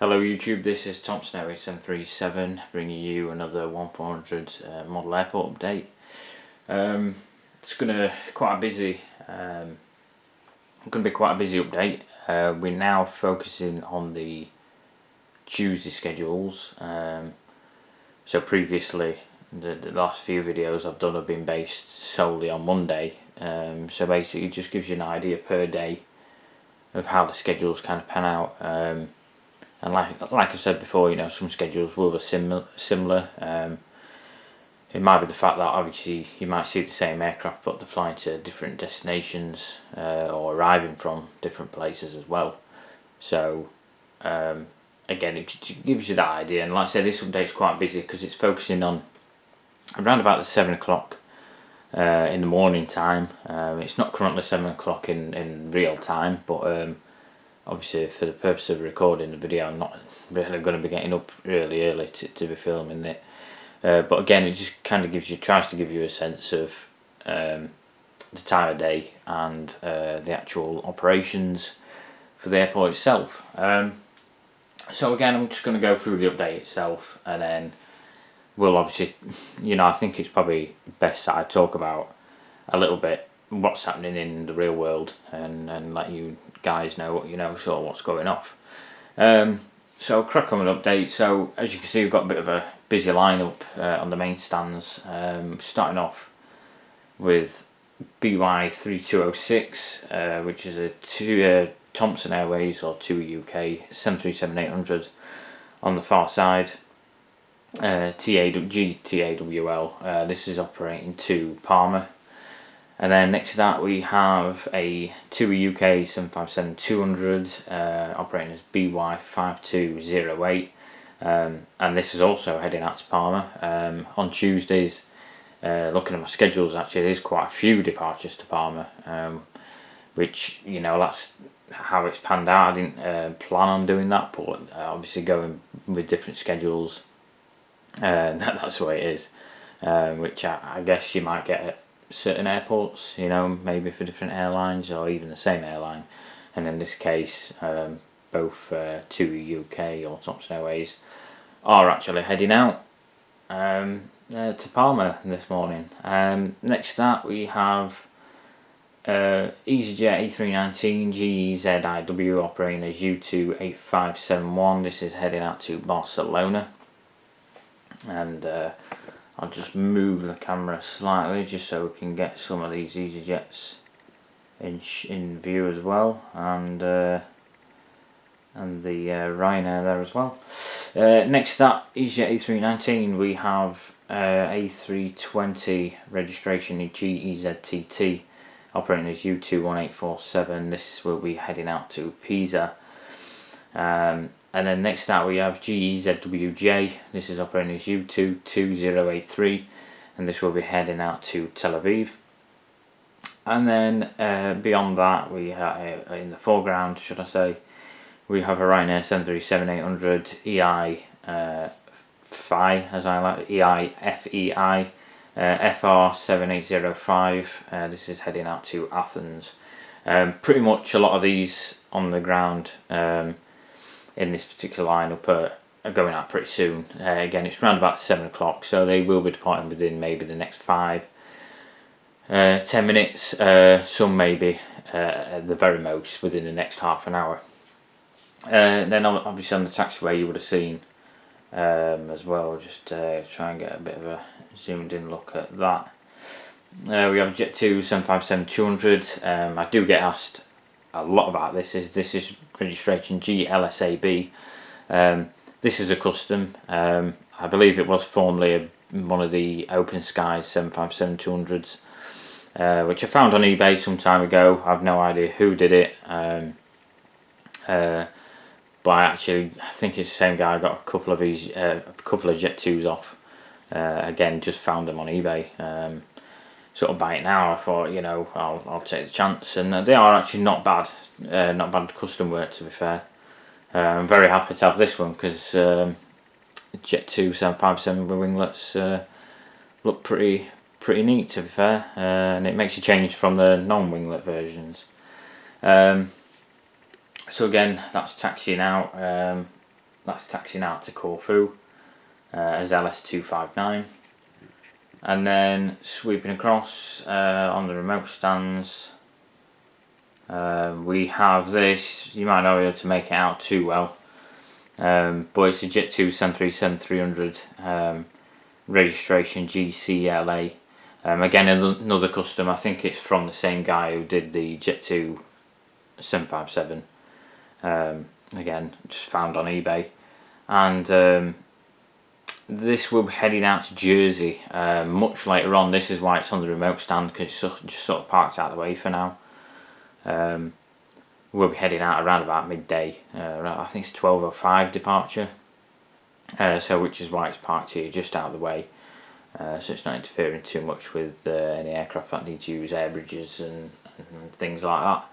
Hello YouTube, this is Thompson Airways 737 bringing you another 1400 model airport update. It's going to be quite a busy update. We're now focusing on the Tuesday schedules. So previously, the last few videos I've done have been based solely on Monday. So basically, it just gives you an idea per day of how the schedules kind of pan out. And like I said before, you know, some schedules will be similar. It might be the fact that obviously you might see the same aircraft, but they're flying to different destinations or arriving from different places as well. So again, it gives you that idea. And like I said, this update's quite busy because it's focusing on around about the 7 o'clock in the morning time. It's not currently 7 o'clock in real time, but obviously for the purpose of recording the video, I'm not really going to be getting up really early to be filming it. But again, it just kind of tries to give you a sense of the time of day and the actual operations for the airport itself. So again, I'm just going to go through the update itself, and then we'll obviously, you know, I think it's probably best that I talk about a little bit what's happening in the real world and let you guys know what you know, sort of what's going off. So crack on with update. So as you can see, we've got a bit of a busy lineup on the main stands. Starting off with BY3206, which is a Thompson Airways or TUI UK 737-800 on the far side. GTAWL. This is operating to Palma. And then next to that we have a TUI UK 757-200 operating as BY5208, and this is also heading out to Palma. On Tuesdays, looking at my schedules, actually there's quite a few departures to Palma, which, you know, that's how it's panned out. I didn't plan on doing that, but obviously going with different schedules, that's the way it is, which I guess you might get at certain airports, you know, maybe for different airlines or even the same airline. And in this case, both TUI UK or Thompson Airways are actually heading out to Palma this morning. Next to that we have EasyJet A319 GEZIW operating as U28571. This is heading out to Barcelona, and I'll just move the camera slightly just so we can get some of these EasyJets in view as well, and the Ryanair there as well. Next up, EasyJet A319, we have A320 registration GEZTT operating as U21847. This will be heading out to Pisa. And then next out we have GEZWJ. This is operating as U22083, and this will be heading out to Tel Aviv. And then beyond that, we have in the foreground, should I say, we have a Ryanair 737-800 EI FI, as I like, EI FR7805. This is heading out to Athens. Pretty much a lot of these on the ground in this particular lineup are going out pretty soon. Again, it's around about 7 o'clock, so they will be departing within maybe the next 5-10 minutes. Some maybe at the very most within the next half an hour. Then obviously on the taxiway you would have seen as well. Just try and get a bit of a zoomed in look at that. We have Jet2 757-200. I do get asked a lot about this. This is registration GLSAB. This is a custom. I believe it was formerly one of the Open Skies 757-200s, which I found on eBay some time ago. I have no idea who did it, but I think it's the same guy. I got a couple of these, a couple of Jet2s off. Again, just found them on eBay. Sort of buy it now. I thought, you know, I'll take the chance, and they are actually not bad custom work, to be fair. I'm very happy to have this one because Jet2 757 winglets look pretty neat, to be fair, and it makes a change from the non-winglet versions. So again, that's taxiing out. that's taxiing out to Corfu as LS259. And then sweeping across on the remote stands, we have this. You might not be able to make it out too well, but it's a Jet2 737-300 registration GCLA. Again, another custom. I think it's from the same guy who did the Jet2 757. Again, just found on eBay. And this will be heading out to Jersey much later on. This is why it's on the remote stand, because it's just sort of parked out of the way for now. We'll be heading out around about midday. I think it's 12:05 departure. So which is why it's parked here just out of the way. So it's not interfering too much with any aircraft that need to use air bridges and things like that.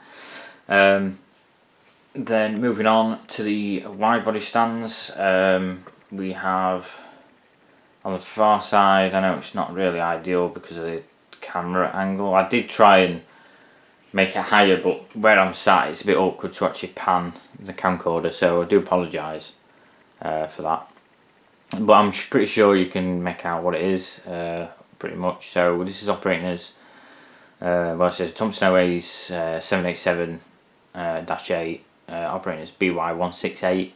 Then moving on to the wide body stands, we have on the far side. I know it's not really ideal because of the camera angle. I did try and make it higher, but where I'm sat it's a bit awkward to actually pan the camcorder, so I do apologise for that. But I'm pretty sure you can make out what it is, pretty much. So this is operating as, well, it says Thomson Airways 787-8, operating as BY168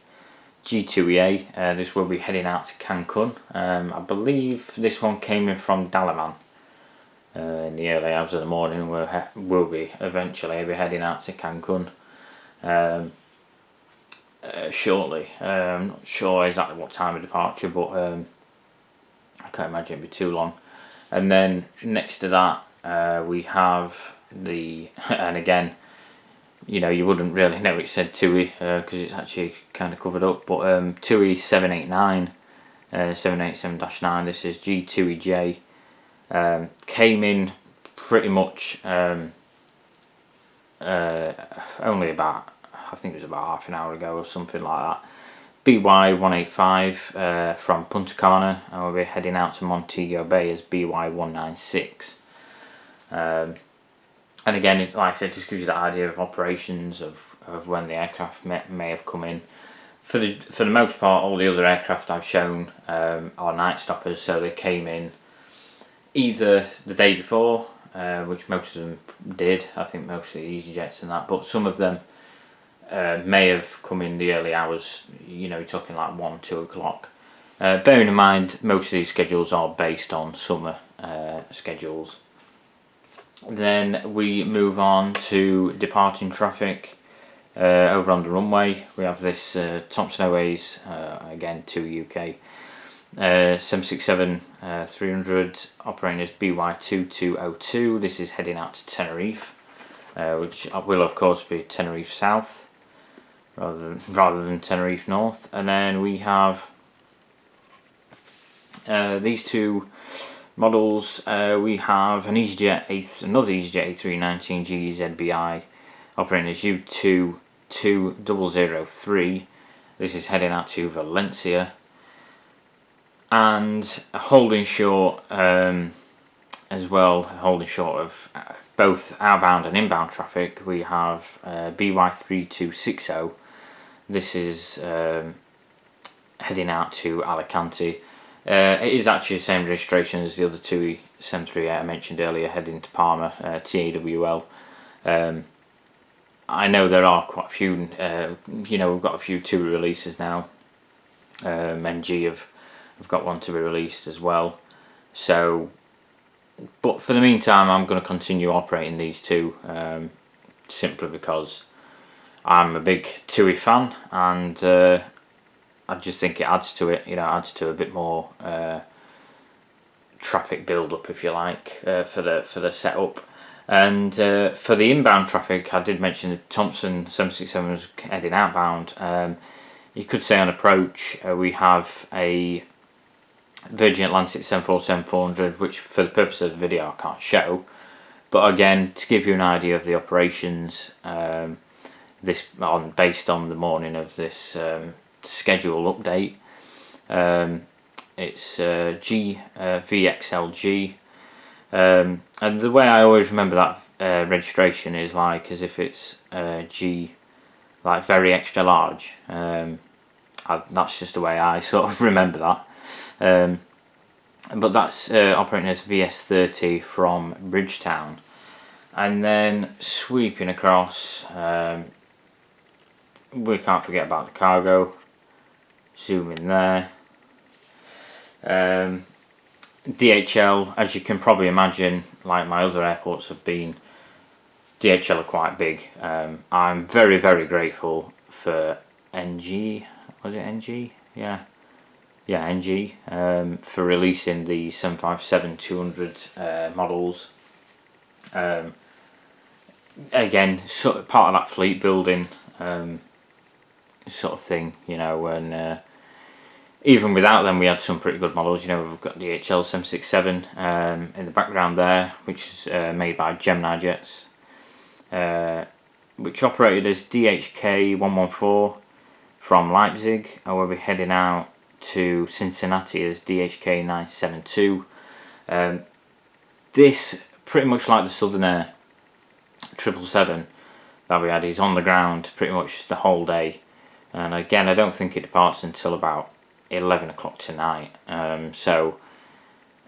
G2EA. This will be heading out to Cancun. I believe this one came in from Dalaman in the early hours of the morning. We'll be eventually heading out to Cancun shortly. I'm not sure exactly what time of departure, but I can't imagine it'd be too long. And then next to that we have the, and again, you know, you wouldn't really know it said TUI because it's actually kind of covered up, but TUI 789 787-9. This is G2EJ. Came in pretty much only about, I think it was about half an hour ago or something like that. BY185 from Punta Cana, and we'll be heading out to Montego Bay as BY196. And again, like I said, just gives you that idea of operations of when the aircraft may have come in. For the most part, all the other aircraft I've shown are night stoppers, so they came in either the day before, which most of them did. I think most of the EasyJets and that, but some of them may have come in the early hours. You know, you're talking like 1-2 o'clock. Bearing in mind, most of these schedules are based on summer schedules. Then we move on to departing traffic. Over on the runway, we have this Thomson Airways, again to UK, 767-300 operating as BY2202. This is heading out to Tenerife, which will of course be Tenerife South rather than Tenerife North. And then we have these two models. We have an another EasyJet A319 GZBI operating as U22003. This is heading out to Valencia. And holding short as well, holding short of both outbound and inbound traffic, we have BY3260. This is heading out to Alicante. It is actually the same registration as the other two 738 I mentioned earlier, heading to Palma, TAWL. I know there are quite a few, you know, we've got a few TUI releases now. NG have got one to be released as well. So, but for the meantime, I'm going to continue operating these two, simply because I'm a big TUI fan, and I just think it adds to it. You know, adds to a bit more traffic build up, if you like, for the setup. And for the inbound traffic, I did mention the Thomson 767 was heading outbound. You could say on approach we have a Virgin Atlantic 747-400, which for the purpose of the video I can't show, but again, to give you an idea of the operations, based on the morning of this schedule update, it's VXLG. And the way I always remember that registration is like as if it's G, like very extra large. That's just the way I sort of remember that. But that's operating as VS30 from Bridgetown. And then sweeping across, we can't forget about the cargo. Zoom in there. DHL, as you can probably imagine, like my other airports have been, DHL are quite big. I'm very, very grateful for NG. Was it NG? Yeah, NG, for releasing the 757-200 models. Again, sort of part of that fleet building sort of thing, you know, and even without them we had some pretty good models. You know, we've got the DHL 767 in the background there, which is made by Gemini Jets, which operated as DHK 114 from Leipzig, and we'll be heading out to Cincinnati as DHK 972. This, pretty much like the Southern Air 777 that we had, is on the ground pretty much the whole day, and again I don't think it departs until about 11 o'clock tonight. So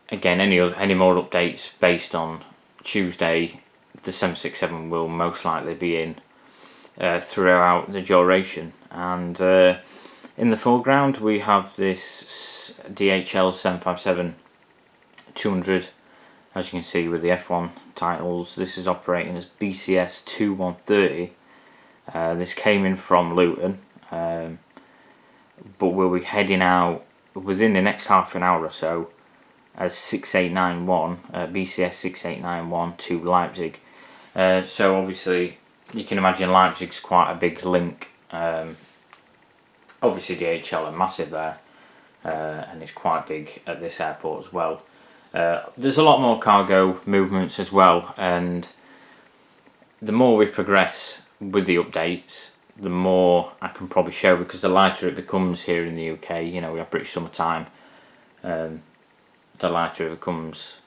again, any more updates based on Tuesday, the 767 will most likely be in throughout the duration. And in the foreground we have this DHL 757-200, as you can see with the F1 titles. This is operating as BCS 2130. This came in from Luton, but we'll be heading out within the next half an hour or so as 6891, BCS 6891 to Leipzig. So obviously you can imagine Leipzig's quite a big link. Obviously DHL are massive there, and it's quite big at this airport as well. There's a lot more cargo movements as well, and the more we progress with the updates, the more I can probably show, because the lighter it becomes here in the UK. You know, we have British summertime. The lighter it becomes,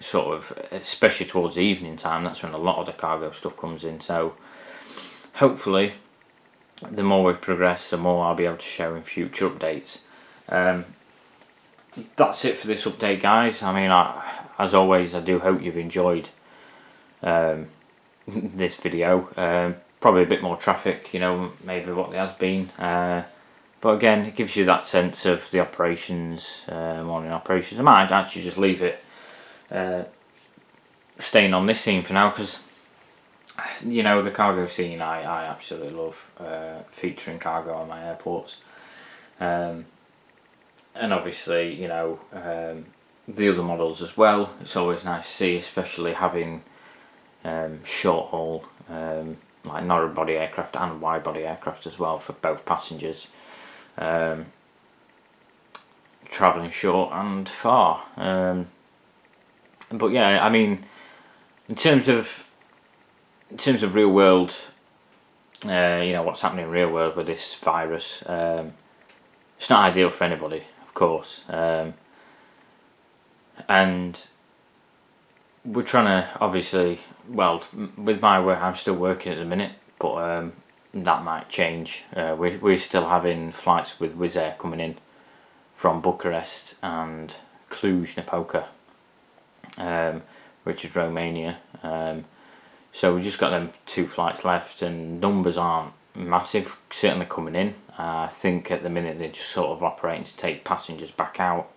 sort of, especially towards the evening time. That's when a lot of the cargo stuff comes in. So hopefully, the more we progress, the more I'll be able to show in future updates. That's it for this update, guys. I mean, as always, I do hope you've enjoyed this video. Probably a bit more traffic, you know, maybe what there has been, but again, it gives you that sense of the operations, morning operations. I might actually just leave it staying on this scene for now, because you know, the cargo scene, I absolutely love featuring cargo on my airports, and obviously, you know, the other models as well. It's always nice to see, especially having short haul, like narrow body aircraft and wide body aircraft as well, for both passengers, travelling short and far. But yeah, I mean, in terms of real world, you know, what's happening in real world with this virus, it's not ideal for anybody, of course, and we're trying to, obviously, well, with my work, I'm still working at the minute, but that might change. We're still having flights with Wizz Air coming in from Bucharest and Cluj-Napoca, which is Romania. So we've just got them 2 flights left, and numbers aren't massive, certainly coming in. I think at the minute they're just sort of operating to take passengers back out.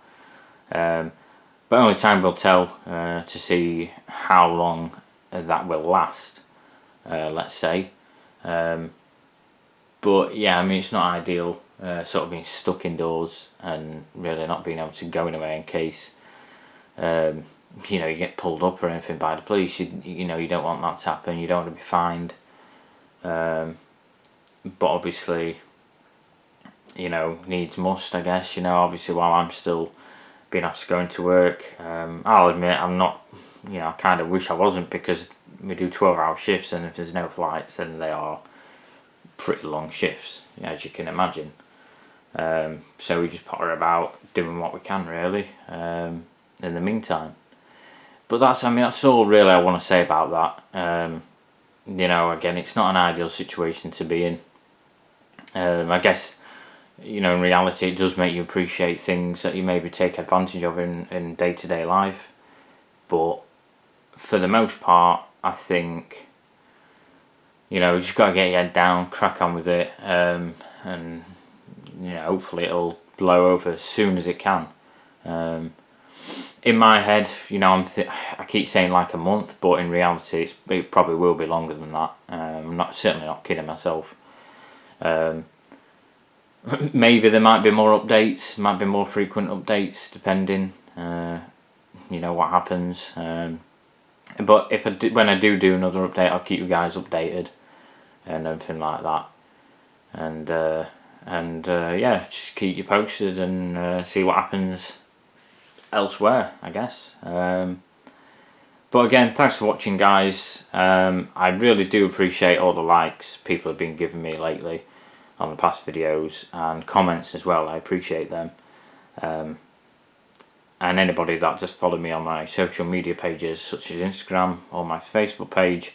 But only time will tell to see how long that will last, let's say. But yeah, I mean, it's not ideal, sort of being stuck indoors and really not being able to go anywhere in case you know, you get pulled up or anything by the police. You know, you don't want that to happen. You don't want to be fined. But obviously, you know, needs must, I guess. You know, obviously, while I'm still being asked to go into work, I'll admit I'm not, you know, I kind of wish I wasn't, because we do 12-hour shifts, and if there's no flights, then they are pretty long shifts, as you can imagine. So we just potter about doing what we can, really, in the meantime. But that's all really I want to say about that. You know, again, it's not an ideal situation to be in. I guess, you know, in reality it does make you appreciate things that you maybe take advantage of in day-to-day life, but for the most part I think, you know, you just got to get your head down, crack on with it, and you know, hopefully it'll blow over as soon as it can. In my head, you know, I keep saying like a month, but in reality it probably will be longer than that. I'm certainly not kidding myself. Maybe there might be more updates, might be more frequent updates, depending, you know, what happens. But when I do another update, I'll keep you guys updated and everything like that. And yeah, just keep you posted and see what happens elsewhere, I guess. But again, thanks for watching, guys. I really do appreciate all the likes people have been giving me lately on the past videos, and comments as well. I appreciate them. And anybody that just followed me on my social media pages such as Instagram or my Facebook page,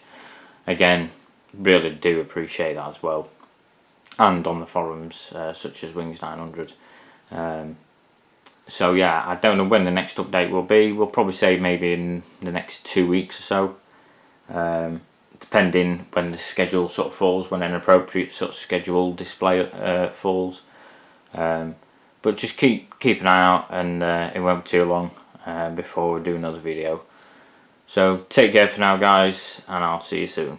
again, really do appreciate that as well. And on the forums such as Wings 900. So yeah, I don't know when the next update will be. We'll probably say maybe in the next 2 weeks or so, depending when the schedule sort of falls, when an appropriate sort of schedule display falls. But just keep an eye out, and it won't be too long before we do another video. So take care for now, guys, and I'll see you soon.